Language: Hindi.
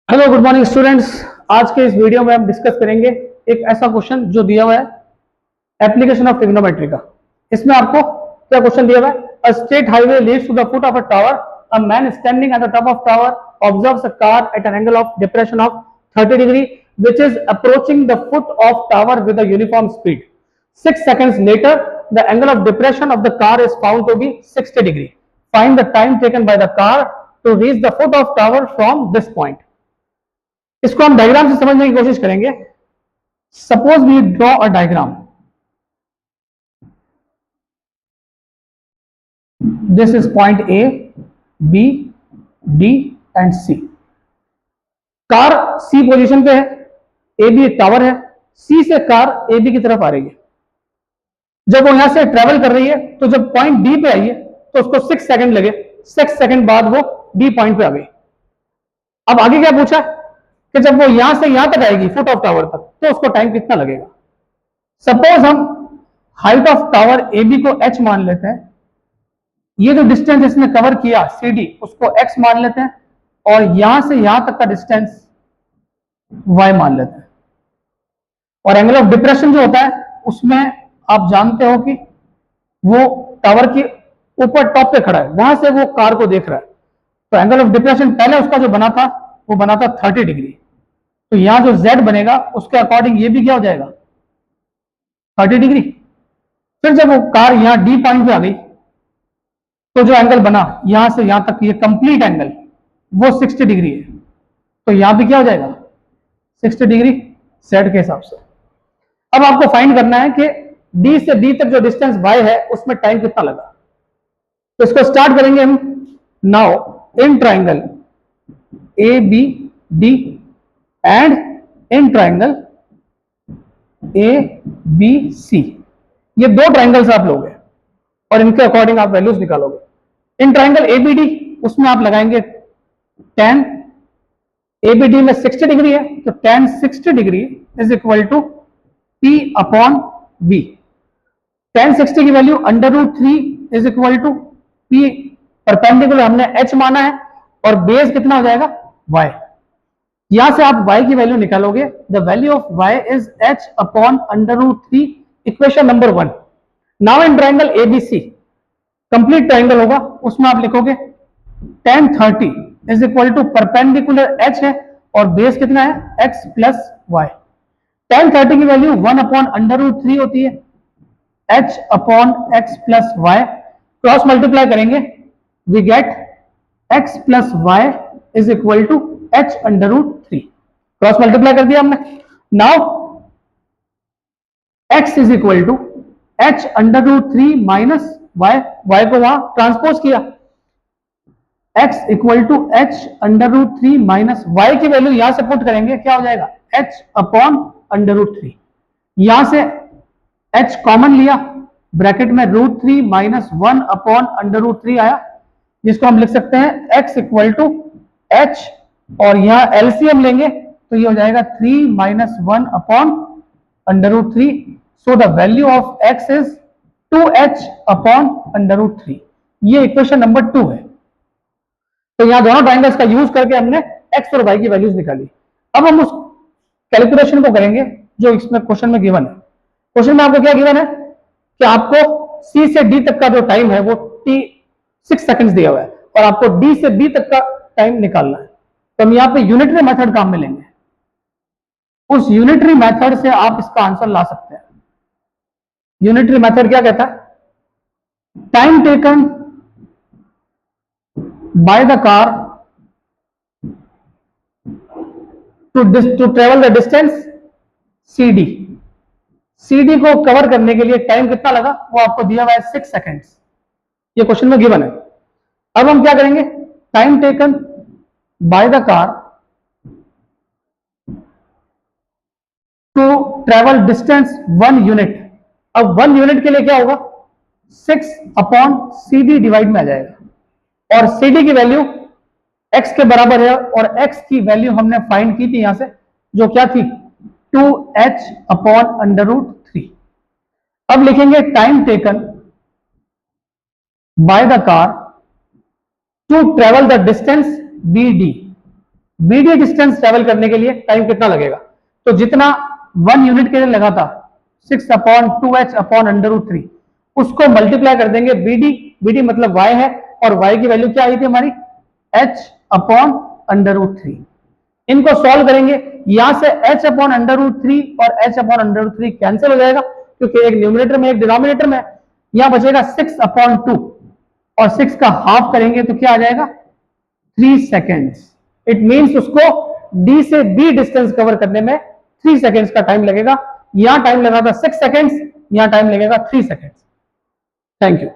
Hello good morning students. आज के इस वीडियो में हम डिस्कस करेंगे एक ऐसा क्वेश्चन जो दिया हुआ है एप्लीकेशन ऑफ ट्रिग्नोमेट्री का। इसमें आपको क्या क्वेश्चन दिया हुआ है? A straight highway leads to the foot of a tower, a man standing at the top of tower observes a car at an angle of depression of 30 degree which is approaching the foot of tower with a uniform speed. 6 seconds later the angle of depression of the car is found to be 60 degree. Find the time taken by the car to reach the foot of tower from this point. इसको हम डायग्राम से समझने की कोशिश करेंगे। Suppose we draw a diagram, this is point A, B, D and C. Car C position पे है, ए बी एक टावर है, सी से कार ए बी की तरफ आ रही है। जब वो यहां से ट्रेवल कर रही है तो जब पॉइंट डी पे आई है तो उसको 6 सेकंड लगे। 6 सेकंड बाद वो डी पॉइंट पे आ गई। अब आगे क्या पूछा कि जब वो यहां से यहां तक आएगी फुट ऑफ टावर तक तो उसको टाइम कितना लगेगा। सपोज हम height of tower A B को h मान लेते हैं, ये जो डिस्टेंस इसने कवर किया सी डी उसको x मान लेते हैं और यहां से यहां तक का डिस्टेंस y मान लेते हैं। और एंगल ऑफ डिप्रेशन जो होता है उसमें आप जानते हो कि वो टावर के ऊपर टॉप पे खड़ा है, वहां से वो कार को देख रहा है। तो एंगल ऑफ डिप्रेशन पहले उसका जो बना था वो बना था 30 डिग्री। तो यहां जो z बनेगा उसके अकॉर्डिंग ये भी क्या हो जाएगा 30 डिग्री। फिर जब वो कार यहां डी पॉइंट पे आ गई तो जो एंगल बना यहां से यहां तक ये कंप्लीट एंगल वो 60 डिग्री है। तो यहां भी क्या हो जाएगा 60 डिग्री z के हिसाब से। अब आपको फाइंड करना है कि डी से बी तक जो डिस्टेंस y है उसमें टाइम कितना लगा। तो इसको स्टार्ट करेंगे हम। Now in triangle A B D and in triangle A B C, ये दो ट्राइंगल्स आप लोगे और इनके अकॉर्डिंग आप वैल्यूज निकालोगे। In triangle A B D उसमें आप लगाएंगे tan, ए बी डी में 60 डिग्री है तो tan 60 degree is equal to P upon B। tan 60 की value √3 is equal to P, perpendicular हमने h माना है और बेस कितना हो जाएगा y। यहां से आप y की वैल्यू निकालोगे। The value of y is h upon √3, equation number 1। Now in triangle ABC complete triangle होगा, उसमें आप लिखोगे tan 30 is equal to perpendicular h है और बेस कितना है x प्लस y। tan 30 की वैल्यू 1 अपॉन √3 होती है, h upon x plus y। Cross multiply करेंगे we get x plus y is equal to h √3। Cross multiply कर दिया हमने। Now x is equal to h √3 minus y, y को वहां ट्रांसपोज किया, x equal to h √3 minus y की वैल्यू यहां से पुट करेंगे क्या हो जाएगा h अपॉन √3। यहां से h कॉमन लिया, ब्रैकेट में √3 माइनस 1 अपॉन √3 आया, जिसको हम लिख सकते हैं x इक्वल टू h और यहां एलसीएम लेंगे तो ये हो जाएगा 3 minus 1 upon √3। So the value of x is 2h upon √3। ये इक्वेशन नंबर 2 है। तो यहां दोनों ट्राइंगल्स का यूज करके हमने x और y की वैल्यूज निकाली। अब हम उस कैलकुलेशन को करेंगे जो इसमें क्वेश्चन में गिवन है। क्वेश्चन में आपको क्या गिवन है कि आपको C से D तक का जो टाइम है वो 6 सेकंड्स दिया हुआ है और आपको D से B तक का टाइम निकालना है। तो हम यहाँ पे यूनिटरी मेथड काम में लेंगे। उस यूनिटरी मेथड से आप इसका आंसर ला सकते हैं। यूनिटरी मेथड क्या कहता है? Time taken by the car to travel the distance CD। CD को कवर करने के लिए टाइम कितना लगा वो आपको दिया हुआ है 6 सेकंड्स, ये क्वेश्चन में गिवन है। अब हम क्या करेंगे, time taken by the car to travel distance 1 unit. अब 1 यूनिट के लिए क्या होगा 6 अपॉन CD डिवाइड में आ जाएगा और CD की वैल्यू x के बराबर है और x की वैल्यू हमने फाइंड की थी यहां से जो क्या थी 2h अपॉन √3। अब लिखेंगे time taken by the car to travel the distance BD। BD distance travel करने के लिए टाइम कितना लगेगा? तो जितना 1 यूनिट के लिए लगा था 6/2h/√3 उसको मल्टीप्लाई कर देंगे बीडी, बीडी मतलब y है और y की वैल्यू क्या आई थी हमारी h/√3। इनको सॉल्व करेंगे, यहां से h/√3 और h/√3 कैंसिल हो जाएगा क्योंकि एक न्यूमरेटर में एक डिनोमिनेटर में, यहां बचेगा 6/2 और 6 का हाफ करेंगे तो क्या आ जाएगा 3 सेकेंड्स। इट मींस उसको डी से बी डिस्टेंस कवर करने में 3 सेकेंड्स का टाइम लगेगा। यहां टाइम लगा था 6 सेकेंड्स, यहां टाइम लगेगा 3 सेकेंड्स। Thank you.